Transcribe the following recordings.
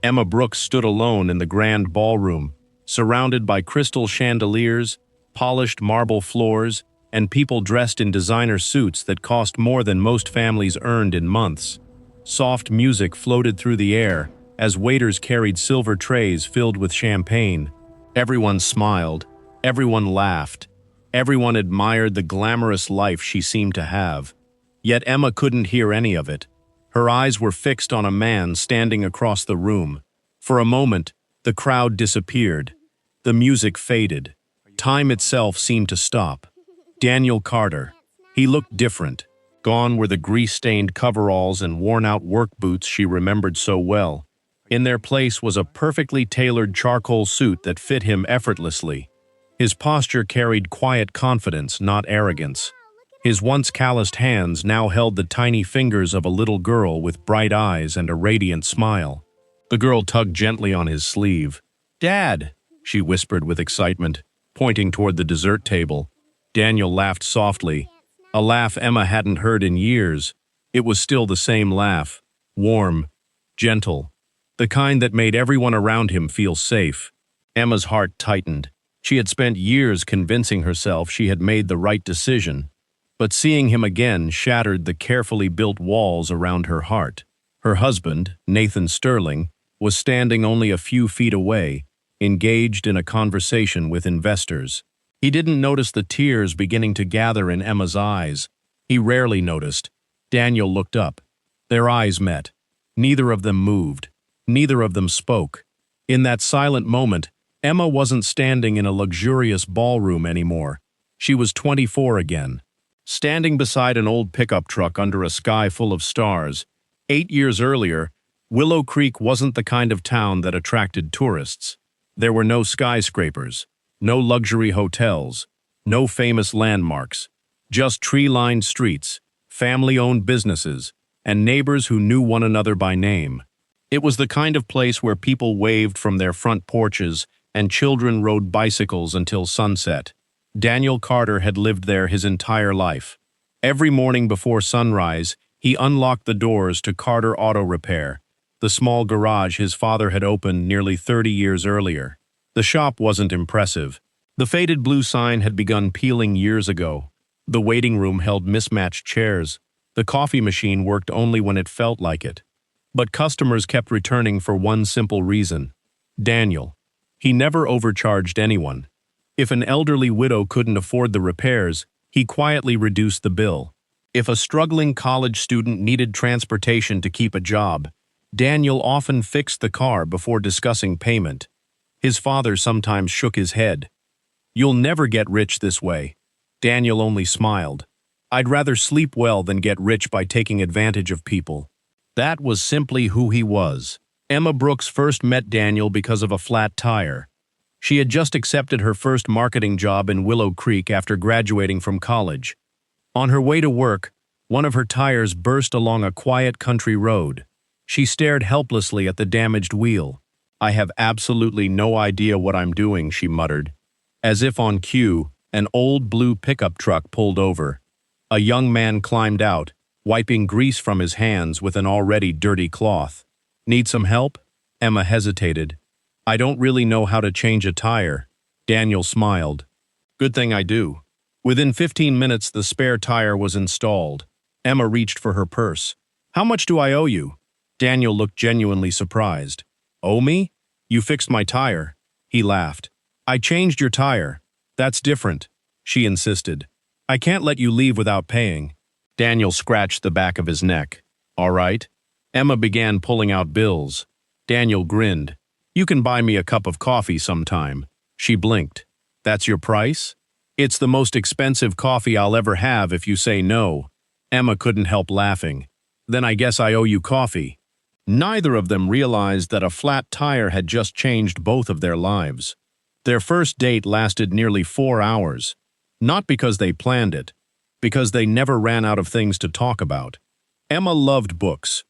Emma Brooks stood alone in the grand ballroom, surrounded by crystal chandeliers, polished marble floors, and people dressed in designer suits that cost more than most families earned in months. Soft music floated through the air as waiters carried silver trays filled with champagne. Everyone smiled, everyone laughed, everyone admired the glamorous life she seemed to have. Yet Emma couldn't hear any of it. Her eyes were fixed on a man standing across the room. For a moment, the crowd disappeared. The music faded. Time itself seemed to stop. Daniel Carter. He looked different. Gone were the grease-stained coveralls and worn-out work boots she remembered so well. In their place was a perfectly tailored charcoal suit that fit him effortlessly. His posture carried quiet confidence, not arrogance. His once calloused hands now held the tiny fingers of a little girl with bright eyes and a radiant smile. The girl tugged gently on his sleeve. "Dad," she whispered with excitement, pointing toward the dessert table. Daniel laughed softly, a laugh Emma hadn't heard in years. It was still the same laugh, warm, gentle, the kind that made everyone around him feel safe. Emma's heart tightened. She had spent years convincing herself she had made the right decision, but seeing him again shattered the carefully built walls around her heart. Her husband, Nathan Sterling, was standing only a few feet away, engaged in a conversation with investors. He didn't notice the tears beginning to gather in Emma's eyes. He rarely noticed. Daniel looked up. Their eyes met. Neither of them moved. Neither of them spoke. In that silent moment, Emma wasn't standing in a luxurious ballroom anymore. She was 24 again, standing beside an old pickup truck under a sky full of stars. 8 years earlier, Willow Creek wasn't the kind of town that attracted tourists. There were no skyscrapers, no luxury hotels, no famous landmarks, just tree-lined streets, family-owned businesses, and neighbors who knew one another by name. It was the kind of place where people waved from their front porches and children rode bicycles until sunset. Daniel Carter had lived there his entire life. Every morning before sunrise, he unlocked the doors to Carter Auto Repair, the small garage his father had opened nearly 30 years earlier. The shop wasn't impressive. The faded blue sign had begun peeling years ago. The waiting room held mismatched chairs. The coffee machine worked only when it felt like it. But customers kept returning for one simple reason: Daniel. He never overcharged anyone. If an elderly widow couldn't afford the repairs, he quietly reduced the bill. If a struggling college student needed transportation to keep a job, Daniel often fixed the car before discussing payment. His father sometimes shook his head. "You'll never get rich this way." Daniel only smiled. "I'd rather sleep well than get rich by taking advantage of people." That was simply who he was. Emma Brooks first met Daniel because of a flat tire. She had just accepted her first marketing job in Willow Creek after graduating from college. On her way to work, one of her tires burst along a quiet country road. She stared helplessly at the damaged wheel. "I have absolutely no idea what I'm doing," she muttered. As if on cue, an old blue pickup truck pulled over. A young man climbed out, wiping grease from his hands with an already dirty cloth. "Need some help?" Emma hesitated. "I don't really know how to change a tire." Daniel smiled. "Good thing I do." Within 15 minutes, the spare tire was installed. Emma reached for her purse. "How much do I owe you?" Daniel looked genuinely surprised. "Owe me? You fixed my tire." He laughed. "I changed your tire. That's different," she insisted. "I can't let you leave without paying." Daniel scratched the back of his neck. "All right." Emma began pulling out bills. Daniel grinned. "You can buy me a cup of coffee sometime." She blinked. "That's your price?" "It's the most expensive coffee I'll ever have if you say no." Emma couldn't help laughing. "Then I guess I owe you coffee." Neither of them realized that a flat tire had just changed both of their lives. Their first date lasted nearly 4 hours. Not because they planned it, because they never ran out of things to talk about. Emma loved books.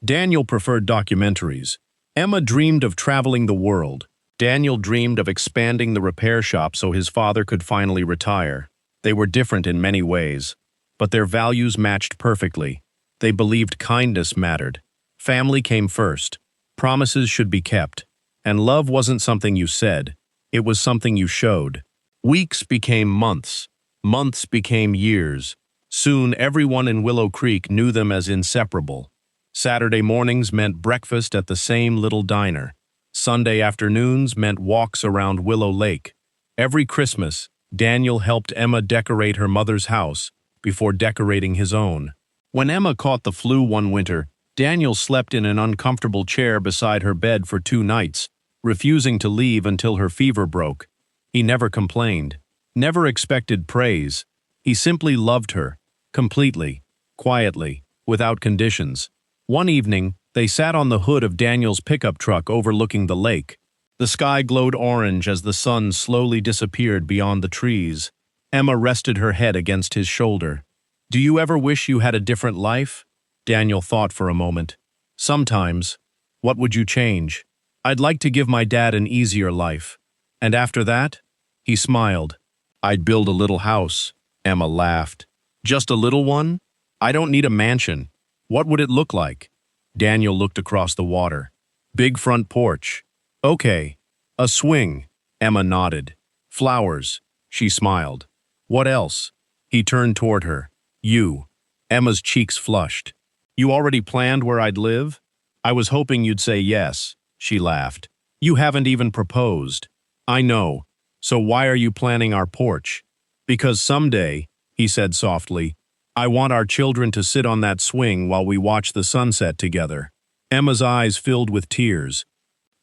Daniel preferred documentaries. Emma dreamed of traveling the world. Daniel dreamed of expanding the repair shop so his father could finally retire. They were different in many ways, but their values matched perfectly. They believed kindness mattered. Family came first. Promises should be kept. And love wasn't something you said, it was something you showed. Weeks became months. Months became years. Soon everyone in Willow Creek knew them as inseparable. Saturday mornings meant breakfast at the same little diner. Sunday afternoons meant walks around Willow Lake. Every Christmas, Daniel helped Emma decorate her mother's house before decorating his own. When Emma caught the flu one winter, Daniel slept in an uncomfortable chair beside her bed for 2 nights, refusing to leave until her fever broke. He never complained, never expected praise. He simply loved her, completely, quietly, without conditions. One evening, they sat on the hood of Daniel's pickup truck overlooking the lake. The sky glowed orange as the sun slowly disappeared beyond the trees. Emma rested her head against his shoulder. "Do you ever wish you had a different life?" Daniel thought for a moment. "Sometimes. What would you change?" "I'd like to give my dad an easier life." "And after that?" He smiled. "I'd build a little house." Emma laughed. "Just a little one? I don't need a mansion. What would it look like?" Daniel looked across the water. "Big front porch." "Okay. A swing." Emma nodded. "Flowers." She smiled. "What else?" He turned toward her. "You." Emma's cheeks flushed. "You already planned where I'd live?" "I was hoping you'd say yes." She laughed. "You haven't even proposed." "I know. So why are you planning our porch?" "Because someday," he said softly, "I want our children to sit on that swing while we watch the sunset together." Emma's eyes filled with tears.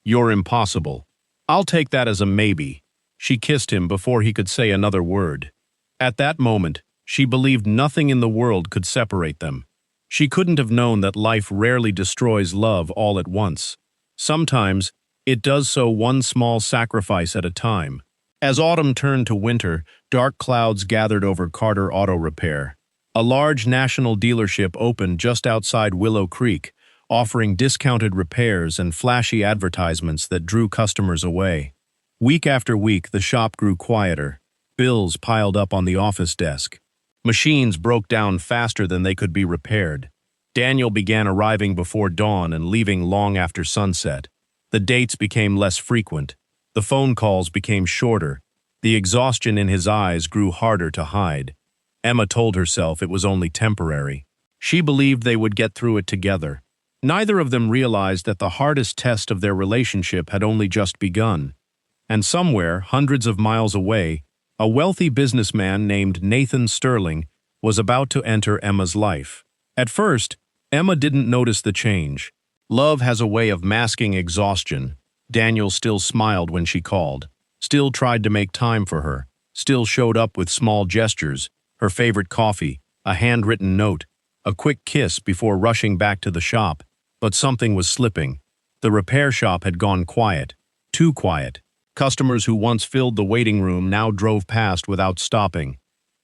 "You're impossible." "I'll take that as a maybe." She kissed him before he could say another word. At that moment, she believed nothing in the world could separate them. She couldn't have known that life rarely destroys love all at once. Sometimes, it does so one small sacrifice at a time. As autumn turned to winter, dark clouds gathered over Carter Auto Repair. A large national dealership opened just outside Willow Creek, offering discounted repairs and flashy advertisements that drew customers away. Week after week, the shop grew quieter. Bills piled up on the office desk. Machines broke down faster than they could be repaired. Daniel began arriving before dawn and leaving long after sunset. The dates became less frequent. The phone calls became shorter. The exhaustion in his eyes grew harder to hide. Emma told herself it was only temporary. She believed they would get through it together. Neither of them realized that the hardest test of their relationship had only just begun. And somewhere, hundreds of miles away, a wealthy businessman named Nathan Sterling was about to enter Emma's life. At first, Emma didn't notice the change. Love has a way of masking exhaustion. Daniel still smiled when she called, still tried to make time for her, still showed up with small gestures, her favorite coffee, a handwritten note, a quick kiss before rushing back to the shop. But something was slipping. The repair shop had gone quiet, too quiet. Customers who once filled the waiting room now drove past without stopping.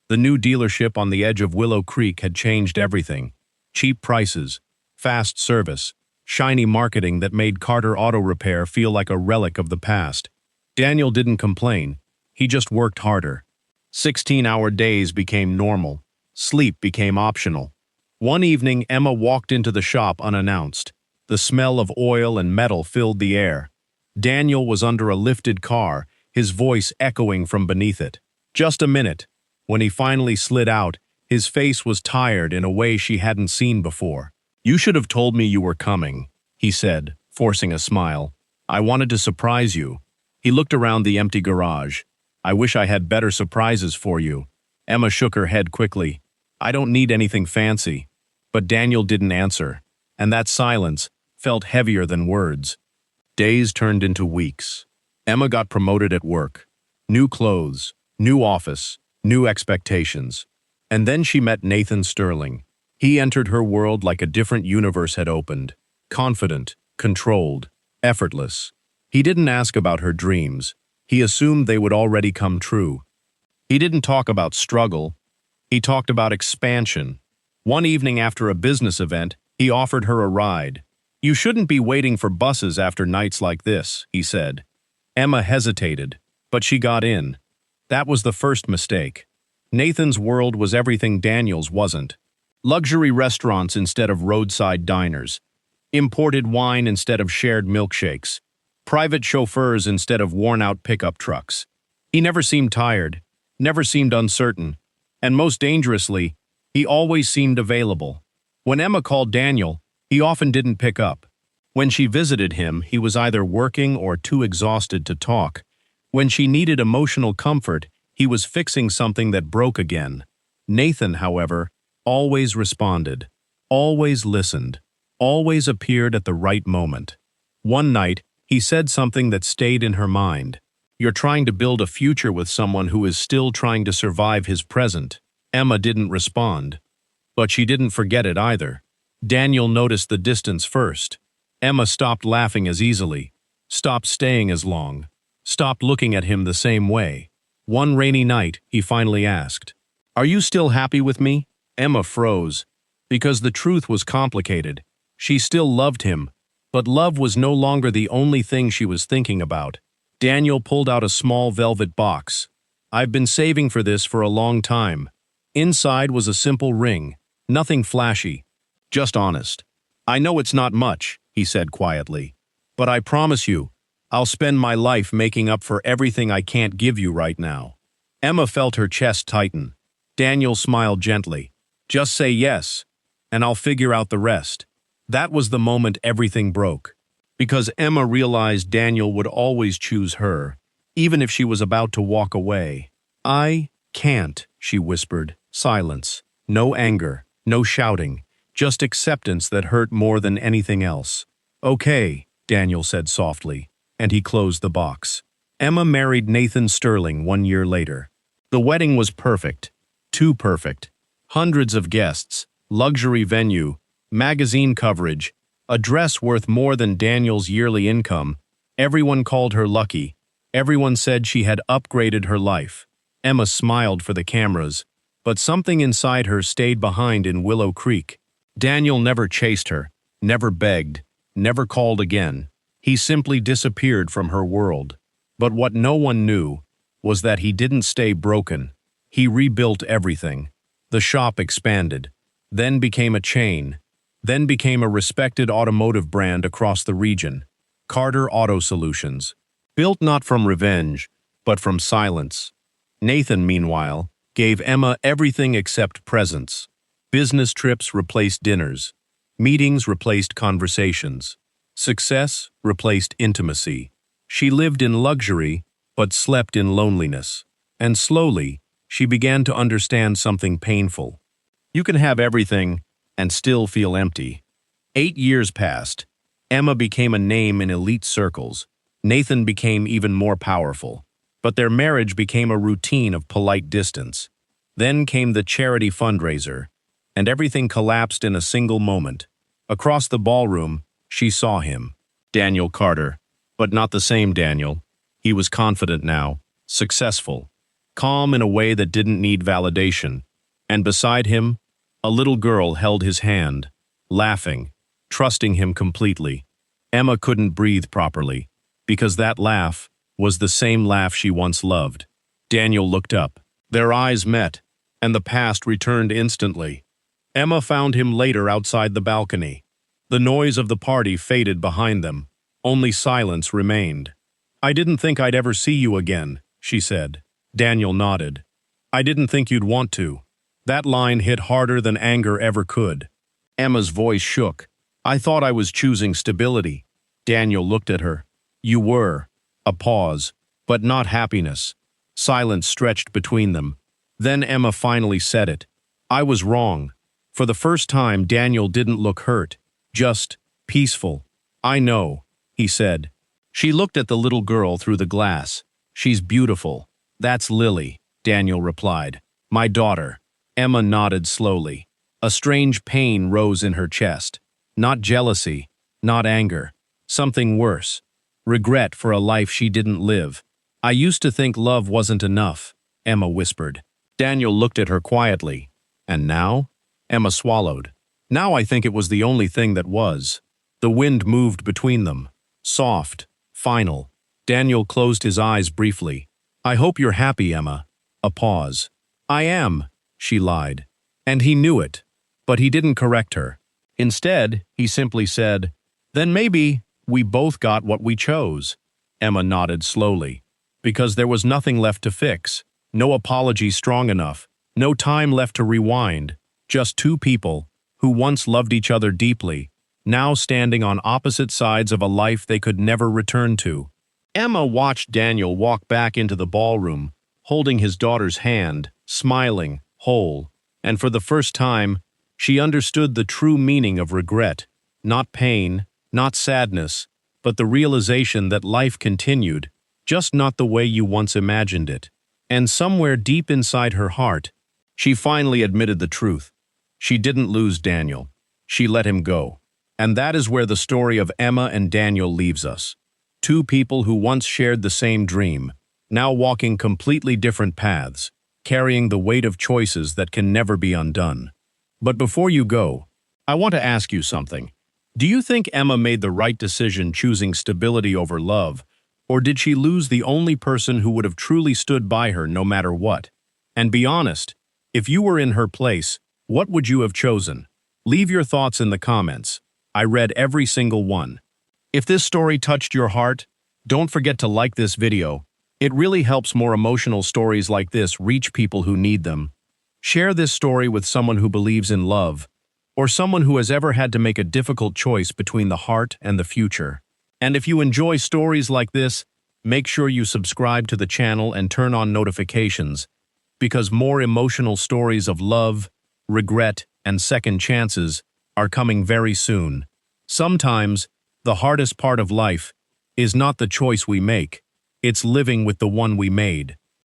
The new dealership on the edge of Willow Creek had changed everything. Cheap prices, fast service, shiny marketing that made Carter Auto Repair feel like a relic of the past. Daniel didn't complain. He just worked harder. 16-hour days became normal. Sleep became optional. One evening, Emma walked into the shop unannounced. The smell of oil and metal filled the air. Daniel was under a lifted car, his voice echoing from beneath it. "Just a minute." When he finally slid out, his face was tired in a way she hadn't seen before. "You should have told me you were coming," he said, forcing a smile. "I wanted to surprise you." He looked around the empty garage. "I wish I had better surprises for you." Emma shook her head quickly. "I don't need anything fancy." But Daniel didn't answer, and that silence felt heavier than words. Days turned into weeks. Emma got promoted at work. New clothes, new office, new expectations. And then she met Nathan Sterling. He entered her world like a different universe had opened. Confident, controlled, effortless. He didn't ask about her dreams. He assumed they would already come true. He didn't talk about struggle. He talked about expansion. One evening after a business event, he offered her a ride. "You shouldn't be waiting for buses after nights like this," he said. Emma hesitated, but she got in. That was the first mistake. Nathan's world was everything Daniel's wasn't. Luxury restaurants instead of roadside diners. Imported wine instead of shared milkshakes. Private chauffeurs instead of worn-out pickup trucks. He never seemed tired, never seemed uncertain, and most dangerously, he always seemed available. When Emma called Daniel, he often didn't pick up. When she visited him, he was either working or too exhausted to talk. When she needed emotional comfort, he was fixing something that broke again. Nathan, however, always responded, always listened, always appeared at the right moment. One night, he said something that stayed in her mind. "You're trying to build a future with someone who is still trying to survive his present." Emma didn't respond. But she didn't forget it either. Daniel noticed the distance first. Emma stopped laughing as easily, stopped staying as long, stopped looking at him the same way. One rainy night, he finally asked, "Are you still happy with me?" Emma froze, because the truth was complicated. She still loved him, but love was no longer the only thing she was thinking about. Daniel pulled out a small velvet box. "I've been saving for this for a long time." Inside was a simple ring, nothing flashy, just honest. "I know it's not much," he said quietly, "but I promise you, I'll spend my life making up for everything I can't give you right now." Emma felt her chest tighten. Daniel smiled gently. "Just say yes, and I'll figure out the rest." That was the moment everything broke, because Emma realized Daniel would always choose her, even if she was about to walk away. "I can't," she whispered. Silence. No anger, no shouting, just acceptance that hurt more than anything else. "Okay," Daniel said softly, and he closed the box. Emma married Nathan Sterling 1 year later. The wedding was perfect. Too perfect. Hundreds of guests, luxury venue, magazine coverage, a dress worth more than Daniel's yearly income. Everyone called her lucky. Everyone said she had upgraded her life. Emma smiled for the cameras, but something inside her stayed behind in Willow Creek. Daniel never chased her, never begged, never called again. He simply disappeared from her world. But what no one knew was that he didn't stay broken. He rebuilt everything. The shop expanded, then became a chain, then became a respected automotive brand across the region. Carter Auto Solutions. Built not from revenge, but from silence. Nathan, meanwhile, gave Emma everything except presents. Business trips replaced dinners. Meetings replaced conversations. Success replaced intimacy. She lived in luxury, but slept in loneliness. And slowly, she began to understand something painful. You can have everything and still feel empty. 8 years passed. Emma became a name in elite circles. Nathan became even more powerful. But their marriage became a routine of polite distance. Then came the charity fundraiser, and everything collapsed in a single moment. Across the ballroom, she saw him, Daniel Carter, but not the same Daniel. He was confident now, successful, calm in a way that didn't need validation. And beside him, a little girl held his hand, laughing, trusting him completely. Emma couldn't breathe properly, because that laugh was the same laugh she once loved. Daniel looked up. Their eyes met, and the past returned instantly. Emma found him later outside the balcony. The noise of the party faded behind them. Only silence remained. "I didn't think I'd ever see you again," she said. Daniel nodded. "I didn't think you'd want to." That line hit harder than anger ever could. Emma's voice shook. "I thought I was choosing stability." Daniel looked at her. "You were." A pause, but not happiness. Silence stretched between them. Then Emma finally said it. "I was wrong." For the first time, Daniel didn't look hurt, just peaceful. "I know," he said. She looked at the little girl through the glass. "She's beautiful." "That's Lily," Daniel replied. "My daughter." Emma nodded slowly. A strange pain rose in her chest. Not jealousy, not anger. Something worse. Regret for a life she didn't live. "I used to think love wasn't enough," Emma whispered. Daniel looked at her quietly. "And now?" Emma swallowed. "Now I think it was the only thing that was." The wind moved between them. Soft, final. Daniel closed his eyes briefly. "I hope you're happy, Emma." A pause. "I am," she lied. And he knew it. But he didn't correct her. Instead, he simply said, Then maybe we both got what we chose. Emma nodded slowly. Because there was nothing left to fix, no apology strong enough, no time left to rewind, just two people who once loved each other deeply, now standing on opposite sides of a life they could never return to. Emma watched Daniel walk back into the ballroom, holding his daughter's hand, smiling, whole, and for the first time, she understood the true meaning of regret, not pain, not sadness, but the realization that life continued, just not the way you once imagined it. And somewhere deep inside her heart, she finally admitted the truth. She didn't lose Daniel. She let him go. And that is where the story of Emma and Daniel leaves us. Two people who once shared the same dream, now walking completely different paths, carrying the weight of choices that can never be undone. But before you go, I want to ask you something. Do you think Emma made the right decision choosing stability over love, or did she lose the only person who would have truly stood by her no matter what? And be honest, if you were in her place, what would you have chosen? Leave your thoughts in the comments. I read every single one. If this story touched your heart, don't forget to like this video. It really helps more emotional stories like this reach people who need them. Share this story with someone who believes in love, or someone who has ever had to make a difficult choice between the heart and the future. And if you enjoy stories like this, make sure you subscribe to the channel and turn on notifications, because more emotional stories of love, regret, and second chances are coming very soon. Sometimes, the hardest part of life is not the choice we make, it's living with the one we made.